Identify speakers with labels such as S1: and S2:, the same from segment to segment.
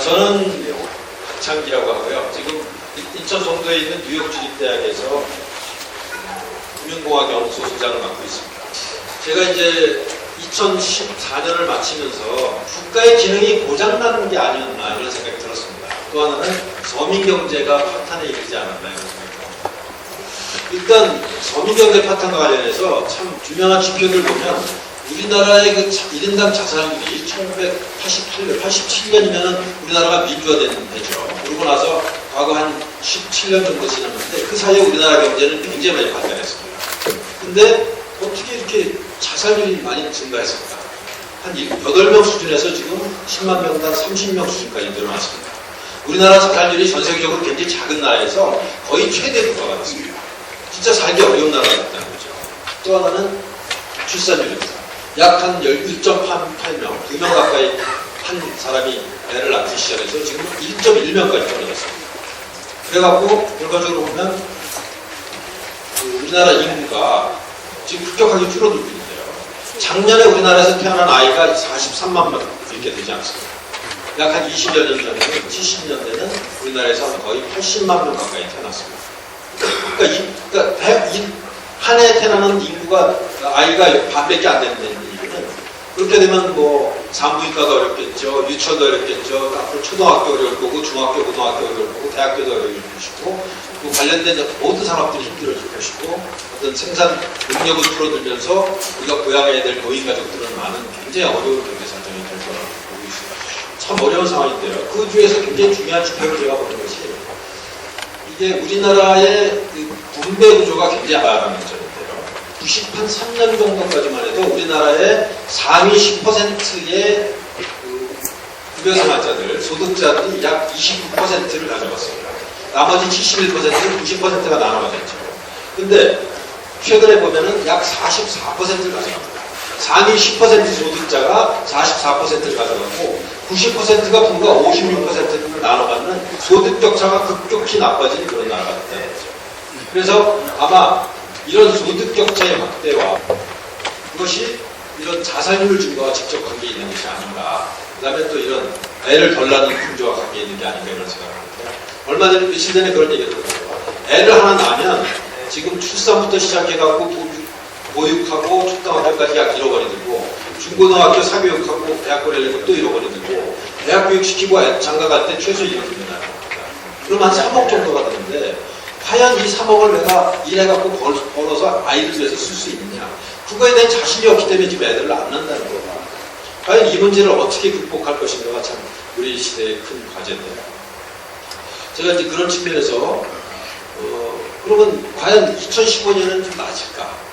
S1: 저는 박창기라고 하고요. 지금 인천 송도에 있는 뉴욕주립대학에서 금융공학연구소 소장을 맡고 있습니다. 제가 이제 2014년을 마치면서 국가의 기능이 고장나는 게 아니었나 이런 생각이 들었습니다. 또 하나는 서민경제가 파탄에 이르지 않았나 이런 생각이 듭니다. 일단 서민경제 파탄과 관련해서 참 유명한 지표들 보면 우리나라의 그 1인당 자살률이 1987년이면 우리나라가 민주화된 해죠. 그러고 나서 과거 한 17년 정도 지났는데 그 사이에 우리나라 경제는 굉장히 많이 발전했습니다. 근데 어떻게 이렇게 자살률이 많이 증가했습니까? 한 8명 수준에서 지금 10만 명당 30명 수준까지 늘어났습니다. 우리나라 자살률이 전 세계적으로 굉장히 작은 나라에서 거의 최대 국가가 됐습니다. 진짜 살기 어려운 나라가 됐다는 거죠. 또 하나는 출산율입니다. 약 한 1.8명, 2명 가까이 한 사람이 애를 낳기 시작해서 지금 1.1명까지 떨어졌습니다. 그래갖고 결과적으로 보면 우리나라 인구가 지금 급격하게 줄어들고 있는데요. 작년에 우리나라에서 태어난 아이가 43만 명 이렇게 되지 않습니다. 약 한 20여 년 전에는 70년대는 우리나라에서 거의 80만 명 가까이 태어났습니다. 그러니까 한 해 태어나는 인구가 아이가 반밖에 안 되는 이유는 그렇게 되면 뭐 산부인과가 어렵겠죠, 유치원도 어렵겠죠, 앞으로 초등학교 어려울 거고, 중학교, 고등학교 어려울 거고, 대학교도 어려울 것이고, 그 관련된 모든 산업들이 힘들어질 것이고, 어떤 생산 능력은 줄어들면서 우리가 부양해야 될 노인 가족들은 많은 굉장히 어려운 경제 사정이 될 거라고 보고 있습니다. 참 어려운 상황인데요. 그 중에서 굉장히 중요한 지표를 제가 보는 것이 이게 우리나라의 그 분배 구조가 굉장히 바라는 점인데요. 93년 정도까지만 해도 우리나라의 상위 10%의 급여생활자들, 소득자들이 약 29%를 가져갔습니다. 나머지 71%는 90%가 나눠가졌죠. 근데 최근에 보면은 약 44%를 가져갑니다. 상위 10% 소득자가 44%를 가져가고 90%가 분과 56%를 나눠받는 소득 격차가 급격히 나빠지는 그런 나라가 됐다는 거죠. 그래서 아마 이런 소득 격차의 확대와 그것이 이런 자살률 증가와 직접 관계 있는 것이 아닌가. 그 다음에 또 이런 애를 덜 낳는 풍조와 관계 있는 게 아닌가 이런 생각을 합니다. 얼마 전에 며칠 전에 그런 얘기가 들었어요. 애를 하나 낳으면 지금 출산부터 시작해갖고 보육하고 초등학교까지 약 1억 원이 들고 중고등학교 사교육하고 대학 보내려면 또 1억 원이 들고 대학 교육시키고 장가 갈 때 최소 1억 원이 나요. 그럼 한 3억 정도가 되는데 과연 이 3억을 내가 일해갖고 벌어서 아이를 위해서 쓸 수 있느냐. 그거에 대한 자신이 없기 때문에 지금 애들을 안 낳는다는 거다. 과연 이 문제를 어떻게 극복할 것인가가 참 우리 시대의 큰 과제인데요. 제가 이제 그런 측면에서 그러면 과연 2015년은 좀 나아질까?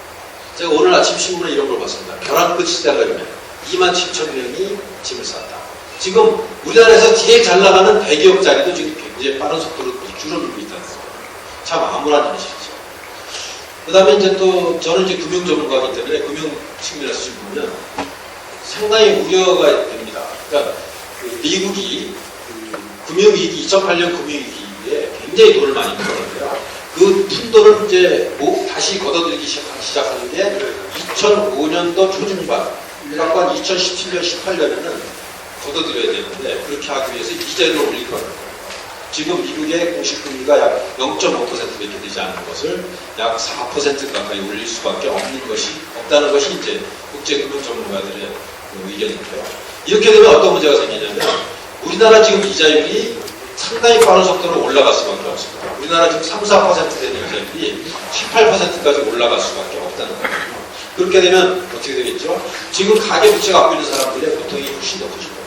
S1: 제가 오늘 아침 신문에 이런 걸 봤습니다. 벼랑 끝 시대라면 27,000명이 짐을 쌌다. 지금 우리나라에서 제일 잘 나가는 대기업 자리도 지금 굉장히 빠른 속도로 줄어들고 있다는 거예요. 참 암울한 현실이죠. 그 다음에 이제 또 저는 이제 금융 전문가이기 때문에 금융 측면에서 지금 보면 상당히 우려가 됩니다. 그러니까 미국이 금융위기, 2008년 금융위기에 굉장히 돈을 많이 벌었는데요. 그 푼돈을 이제 다시 걷어들이기 시작하는 게 2005년도 초중반, 그러니까 한 2017년, 18년에는 걷어들여야 되는데 그렇게 하기 위해서 이자율을 올릴 거예요. 지금 미국의 공시금리가 약 0.5%밖에 되지 않는 것을 약 4% 가까이 올릴 수밖에 없다는 것이 이제 국제금융 전문가들의 의견인데요. 이렇게 되면 어떤 문제가 생기냐면 우리나라 지금 이자율이 상당히 빠른 속도로 올라갈 수밖에 없습니다. 우리나라 지금 3-4% 되는 이자율이 18%까지 올라갈 수밖에 없다는 거예요. 그렇게 되면 어떻게 되겠죠? 지금 가계부채 갖고 있는 사람들의 고통이 훨씬 더 커질 거예요.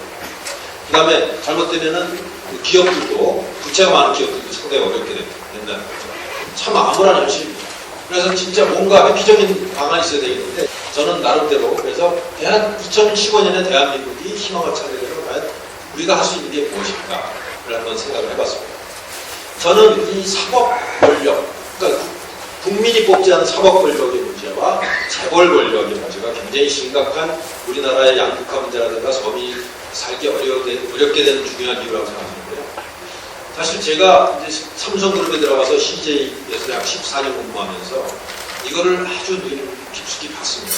S1: 그 다음에 잘못되면은 기업들도, 부채가 많은 기업들도 상당히 어렵게 된다는 거죠. 참 암울한 현실입니다. 그래서 진짜 뭔가 획기적인 방안이 있어야 되겠는데 저는 나름대로 그래서 2015년에 대한민국이 희망을 찾으려면 과연 우리가 할 수 있는 게 무엇인가 를 한번 생각을 해봤습니다. 저는 이 사법 권력, 그러니까 국민이 뽑지 않은 사법 권력의 문제와 재벌 권력의 문제가 굉장히 심각한 우리나라의 양극화 문제라든가 서민이 살기 어렵게 되는 중요한 이유라고 생각하는데요. 사실 제가 이제 삼성그룹에 들어가서 CJ에서 약 14년 근무하면서 이거를 아주 깊숙이 봤습니다.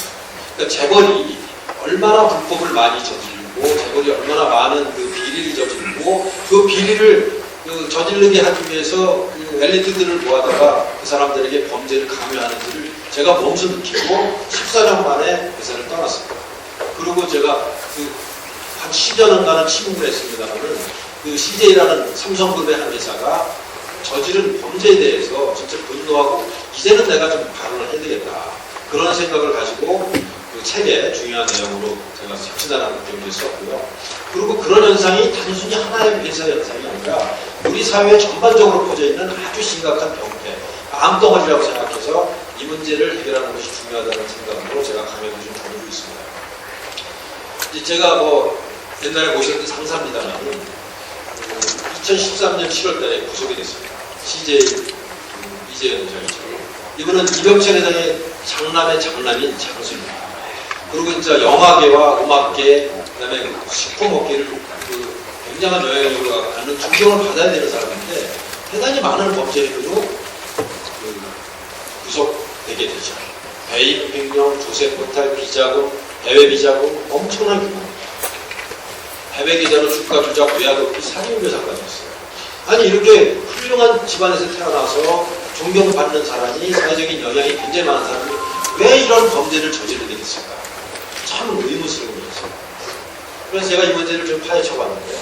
S1: 그러니까 재벌이 얼마나 불법을 많이 저지르고 재벌이 얼마나 많은 그 비리를 저지르고 있고 그 비리를 저지르게 하기 위해서 그 엘리트들을 모아다가 그 사람들에게 범죄를 강요하는지를 제가 몸소 느끼고 14년 만에 회사를 떠났습니다. 그리고 제가 한 10여 년간은 침묵을 했습니다만은 그 CJ라는 삼성그룹의 한 회사가 저지른 범죄에 대해서 진짜 분노하고 이제는 내가 좀 발언을 해야 되겠다. 그런 생각을 가지고 그 책의 중요한 내용으로 제가 섭취다라는 경우를 썼고요. 그리고 그런 현상이 단순히 하나의 회사 현상이 아니라 우리 사회에 전반적으로 퍼져 있는 아주 심각한 병폐, 암덩어리라고 생각해서 이 문제를 해결하는 것이 중요하다는 생각으로 제가 강연을 좀 다니고 있습니다. 이제 제가 옛날에 모셨던 상사입니다만 2013년 7월달에 구속이 됐습니다. CJ 이재현 회장이죠. 이분은 이병철 회장의 장남의 장남인 장수입니다. 그리고 진짜 영화계와 음악계, 그다음에 식품업계를 굉장한 영향력을 갖는 존경을 받아야 되는 사람인데 대단히 많은 범죄 행위로 구속되게 되죠. 배임 횡령, 조세 포탈, 비자금, 해외 비자금 엄청난 규모입니다. 해외 계좌로 주가 조작, 외화도피, 살인죄 사건이었어요. 아니 이렇게 훌륭한 집안에서 태어나서 존경받는 사람이 사회적인 영향이 굉장히 많은 사람이 왜 이런 범죄를 저지르게 됐을까? 참 의문스러운 거였어요. 그래서 제가 이 문제를 좀 파헤쳐봤는데요.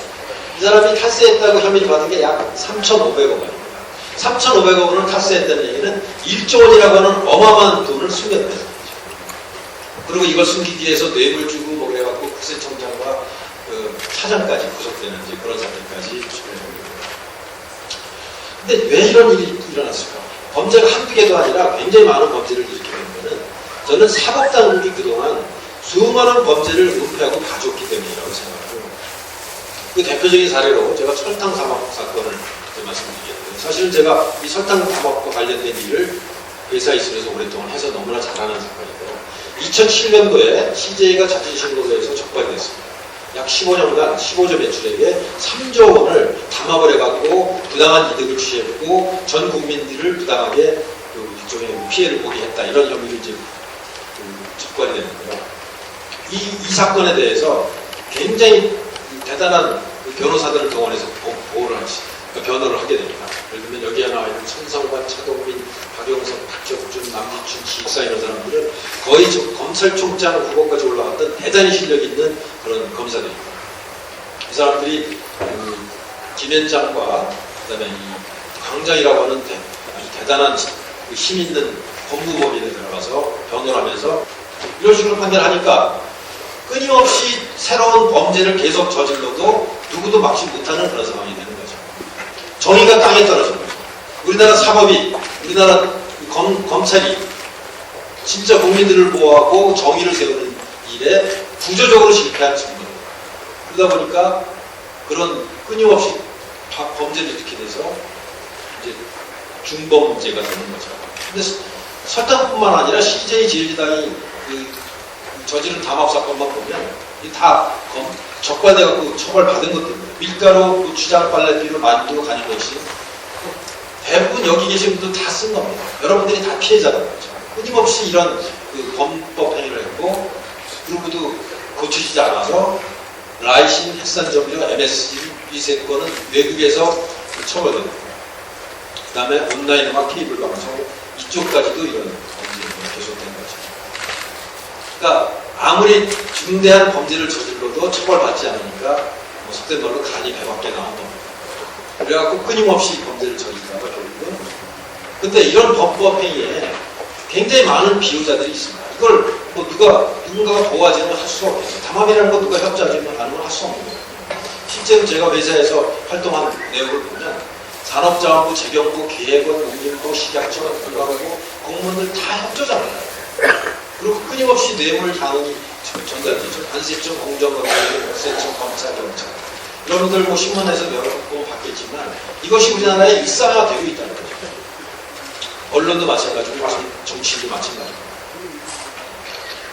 S1: 이 사람이 탈세했다고 혐의를 받은 게 약 3,500억 원입니다. 3,500억 원을 탈세했다는 얘기는 1조 원이라고 하는 어마어마한 돈을 숨겼다는 거죠. 그리고 이걸 숨기기 위해서 뇌물 주고 그래갖고 국세청장과 차장까지 구속되는 그런 사건까지 출연합니다. 근데 왜 이런 일이 일어났을까? 범죄가 한두 개도 아니라 굉장히 많은 범죄를 일으키는 거는 저는 사법당국이 그동안 수많은 범죄를 은폐하고 가져왔기 때문이라고 생각하고 그 대표적인 사례로 제가 설탕 담합 사건을 말씀드리겠는데 사실은 제가 이 설탕 담합과 관련된 일을 회사에 있으면서 오랫동안 해서 너무나 잘 아는 사건인데요. 2007년도에 CJ가 자진신고로 해서 적발이 됐습니다. 약 15년간 15조 매출액에 3조 원을 담합을 해갖고 부당한 이득을 취했고 전 국민들을 부당하게 일종의 피해를 보게 했다. 이런 혐의로 이제 적발이 됐는데요. 이 사건에 대해서 굉장히 대단한 변호사들을 동원해서 보호를 하시, 그러니까 변호를 하게 됩니다. 예를 들면 여기에 나와 있는 천성관, 차동민, 박영석, 박혁준, 남기춘, 지익사 이런 사람들은 거의 검찰총장 후보까지 올라갔던 대단히 실력 있는 그런 검사들입니다. 이 사람들이 김현장과 그다음에 이 강장이라고 하는 아주 대단한 힘 있는 법무법인에 들어가서 변호를 하면서 이런 식으로 판결하니까 끊임없이 새로운 범죄를 계속 저질러도 누구도 막지 못하는 그런 상황이 되는 거죠. 정의가 땅에 떨어진 거죠. 우리나라 사법이, 우리나라 검찰이 진짜 국민들을 보호하고 정의를 세우는 일에 구조적으로 실패한 측면입니다. 그러다 보니까 그런 끊임없이 범죄를 일으키게 돼서 이제 중범죄가 되는 거죠. 근데 설탕뿐만 아니라 CJ 제일지당이 저지른 담합 사건만 보면 다 적발돼갖고 처벌받은 것들입니다. 밀가루, 고추장, 빨래비누, 만두, 간이것이 대부분 여기 계신 분들 다 쓴 겁니다. 여러분들이 다 피해자라는 거죠. 끊임없이 이런 범법 행위를 했고 그리고도 고쳐지지 않아서 라이신, 핵산점유, MSG 이 세 건은 외국에서 처벌됩니다. 그 다음에 온라인 음악, 케이블 방송 이쪽까지도 이런 범죄가 계속된 거죠. 그러니까 아무리 중대한 범죄를 저질러도 처벌받지 않으니까 속된 말로 간이 배밖에 나온 겁니다. 그래갖고 끊임없이 범죄를 저지르다가 결국은 근데 이런 범법 행위에 굉장히 많은 비호자들이 있습니다. 이걸 누군가가 보호하지 않으면 할 수가 없겠죠. 담합이라는 건 누가 협조하지 않으면 할 수 없는 거예요. 실제로 제가 회사에서 활동한 내용을 보면 산업자원부, 재경부, 기획원, 농림부, 식약처, 관광부 공무원들 다 협조잖아요. 그리고 끊임없이 뇌물 자원이 전달되죠. 관세청, 공정거래, 국세청, 검찰, 경찰. 여러분들 신문에서 여러 번 봤겠지만 이것이 우리나라에 일상화되고 있다는 거죠. 언론도 마찬가지고 정치인도 마찬가지고.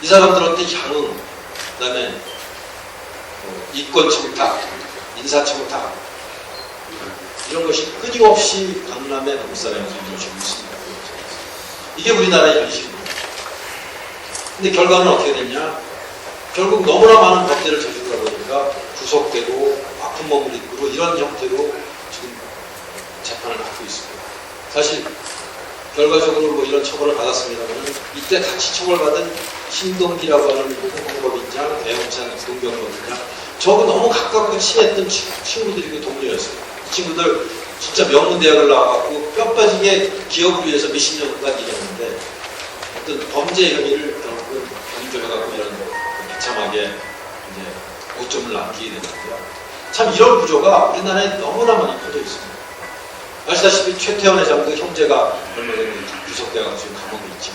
S1: 이 사람들한테 향응, 그 다음에 이권 청탁, 인사 청탁 이런 것이 끊임없이 강남의 동사람에서 이루어지고 있습니다. 이게 우리나라의 현실입니다. 근데 결과는 어떻게 됐냐? 결국 너무나 많은 범죄를 저지르다 보니까 구속되고 아픈 깊은 머물이 있고 이런 형태로 지금 재판을 받고 있습니다. 사실 결과적으로 뭐 이런 처벌을 받았습니다만 이때 같이 처벌받은 신동기라고 하는 공법인장, 배영찬 동경법인장 저하고 너무 가깝고 친했던 친구들이고 동료였어요. 이 친구들 진짜 명문대학을 나와갖고 뼈 빠지게 기업을 위해서 몇십 년간 일했는데 어떤 범죄 혐의를 결국은 공조해갖고 이런 비참하게 이제 오점을 남기게 됐는데요. 참 이런 구조가 우리나라에 너무나 많이 퍼져 있습니다. 아시다시피 최태원 회장도 형제가 얼마 전에 구속돼가지고 지금 감옥에 있죠.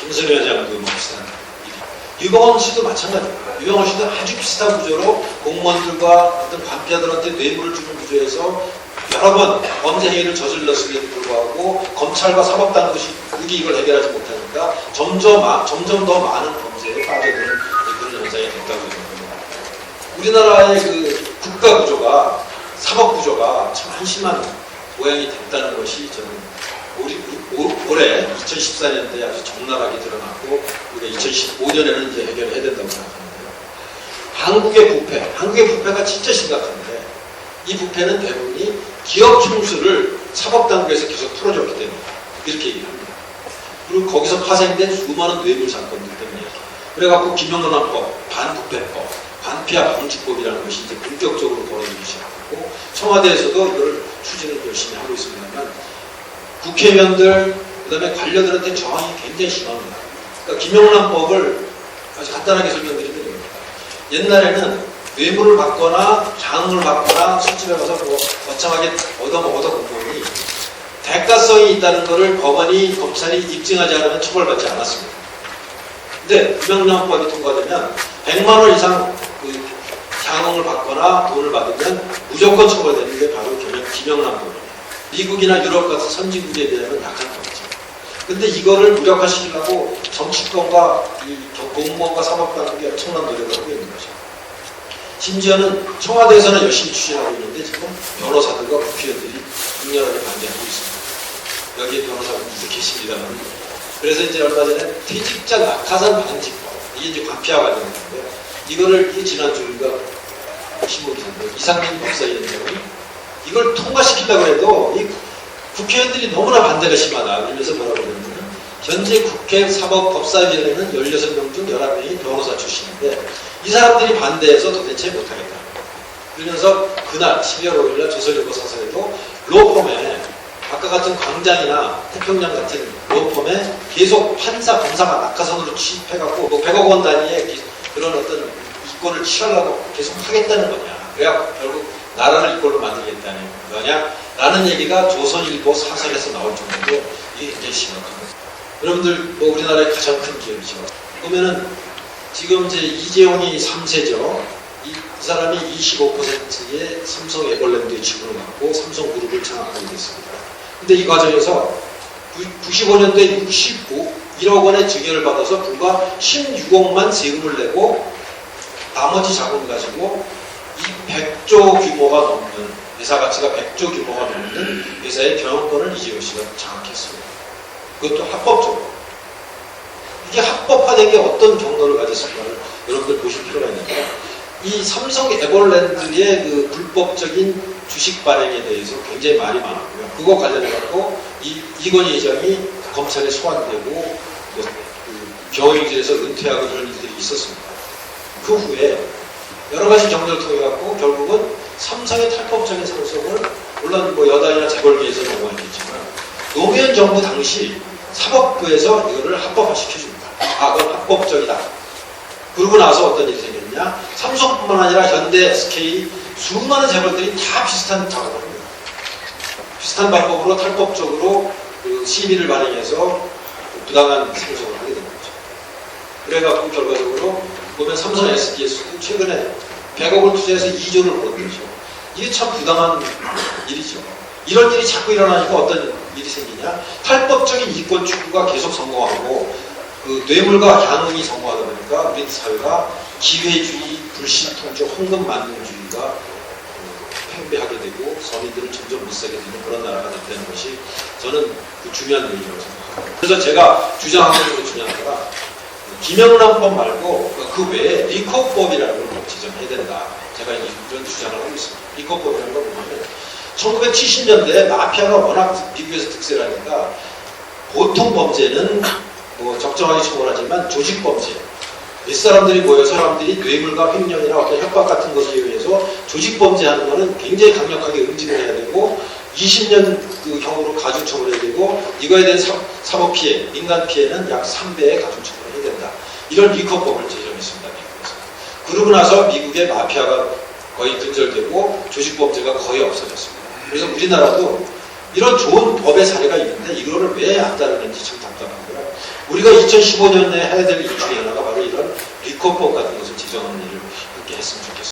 S1: 김선희 회장도 비슷한 일이. 유병헌 씨도 마찬가지입니다. 유병헌 씨도 아주 비슷한 구조로 공무원들과 어떤 관피아들한테 뇌물을 주는 구조에서 여러 번 범죄 행위를 저질렀음에도 불구하고 검찰과 사법당국이 이걸 해결하지 못하니까 점점 더 많은 범죄에 빠져드는 그런 현상이 됐다고 생각합니다. 우리나라의 그 국가 구조가 사법 구조가 참 한심한 모양이 됐다는 것이 저는 올해 2014년도에 아주 적나라하게 드러났고 우리가 2015년에는 이제 해결을 해야 된다고 생각하는데요. 한국의 부패가 진짜 심각한데 이 부패는 대부분이 기업 총수를 사법당국에서 계속 풀어줬기 때문에 이렇게 얘기합니다. 그리고 거기서 파생된 수많은 뇌물 사건들 때문에 그래갖고 김영란법, 반부패법, 반피아 방지법이라는 것이 이제 본격적으로 벌어지기 시작하고 청와대에서도 이걸 추진을 열심히 하고 있습니다만 국회의원들 그다음에 관료들한테 저항이 굉장히 심합니다. 그러니까 김영란법을 아주 간단하게 설명드리면 됩니다. 옛날에는 뇌물을 받거나 장을 받거나 술집에 가서 뭐 거창하게 얻어먹어도 공무원이 대가성이 있다는 것을 법원이 검찰이 입증하지 않으면 처벌받지 않았습니다. 근데 김영란법이 통과되면 100만 원 이상 그 장을 받거나 돈을 받으면 무조건 처벌되는 게 바로 김영란법입니다. 미국이나 유럽 같은 선진국에 비하면 약한 법이죠. 근데 이거를 무력화시키려고 정치권과 이 공무원과 사법당국이 엄청난 노력을 하고 있는 거죠. 심지어는 청와대에서는 열심히 추진하고 있는데 지금 변호사들과 국회의원들이 격렬하게 반대하고 있습니다. 여기에 변호사분들도 계십니다만 그래서 이제 얼마 전에 퇴직자 낙하산 방지법 이게 이제 관피아 관련인데요. 이거를 지난주인가 신문기사인데 이상민 법사위원장이 이걸 통과시키려고 해도 이 국회의원들이 너무나 반대가 심하다. 그러면서 뭐라고 그러냐면 현재 국회 사법법사위원회는 16명 중 11명이 변호사 출신인데 이 사람들이 반대해서 도대체 못하겠다. 그러면서 그날 12월 5일날 조선일보 사설에도 로펌에 아까 같은 광장이나 태평양 같은 로펌에 계속 판사, 검사가 낙하산으로 취입해갖고 뭐 100억 원 단위의 그런 어떤 이권을 취하려고 계속 하겠다는 거냐. 그래야 결국 나라를 이꼴로 만들겠다는 거냐. 라는 얘기가 조선일보 사설에서 나올 정도로 이게 굉장히 심각합니다. 여러분들 뭐 우리나라의 가장 큰 기업이죠. 보면은 지금 이제 이재용이 3세죠. 이 사람이 25%의 삼성 에버랜드의 지분을 갖고 삼성그룹을 장악하게 됐습니다. 근데 이 과정에서 95년도에 1억 원의 증여를 받아서 불과 16억만 세금을 내고 나머지 자금 가지고 이 100조 규모가 넘는 회사 가치가 100조 규모가 넘는 회사의 경영권을 이재용 씨가 장악했습니다. 그것도 합법적으로. 이게 합법화된 게 어떤 경로를 가졌을까를 여러분들 보실 필요가 있는데 이 삼성 에버랜드의 그 불법적인 주식 발행에 대해서 굉장히 말이 많았고요. 그거 관련해서 이건희 회장이 검찰에 소환되고 그 경영진에서 은퇴하고 이런 일들이 있었습니다. 그 후에 여러 가지 경로를 통해 갖고 결국은 삼성의 탈법적인 상속을 물론 뭐 여당이나 재벌계에서 넘어왔겠지만 노무현 정부 당시 사법부에서 이거를 합법화시켜줍니다. 아, 그건 합법적이다. 그러고 나서 어떤 일이 생겼냐? 삼성뿐만 아니라 현대, SK 수많은 재벌들이 다 비슷한 작업을 합니다. 비슷한 방법으로 탈법적으로 그 시비를 발행해서 부당한 상속을 하게 된 거죠. 그래갖고 결과적으로 보면 삼성 SDS도 최근에 100억을 투자해서 2조를 벌은 거죠. 이게 참 부당한 일이죠. 이런 일이 자꾸 일어나니까 어떤 일이 생기냐? 탈법적인 이권 추구가 계속 성공하고 그 뇌물과 향응이 성공하다 보니까 우리 사회가 기회주의, 불신통제, 황금만능주의가 팽배하게 되고 서민들을 점점 못살게 되는 그런 나라가 됐다는 것이 저는 그 중요한 얘기라고 생각합니다. 그래서 제가 주장하는 것 중에 하나가 김영란법 말고 그 외에 리코법이라는 걸 꼭 지정해야 된다. 제가 이런 주장을 하고 있습니다. 리커법이라는 걸 보면 1970년대에 마피아가 워낙 미국에서 특세를 하니까 보통 범죄는 뭐 적정하게 처벌하지만 조직 범죄, 윗사람들이 모여 사람들이 뇌물과 횡령이나 어떤 협박 같은 것에 의해서 조직 범죄하는 것은 굉장히 강력하게 응징을 해야 되고 20년 그 형으로 가중처벌해야 되고 이거에 대한 사법 피해, 민간 피해는 약 3배의 가중처벌을 해야 된다. 이런 리커법을 제정했습니다. 미국에서. 그러고 나서 미국의 마피아가 거의 근절되고 조직 범죄가 거의 없어졌습니다. 그래서 우리나라도 이런 좋은 법의 사례가 있는데 이거를 왜 안 따르는지 참 답답하고요. 우리가 2015년에 해야 될 일 중에 하나가 바로 이런 리커법 같은 것을 제정하는 일을 함께 했으면 좋겠습니다.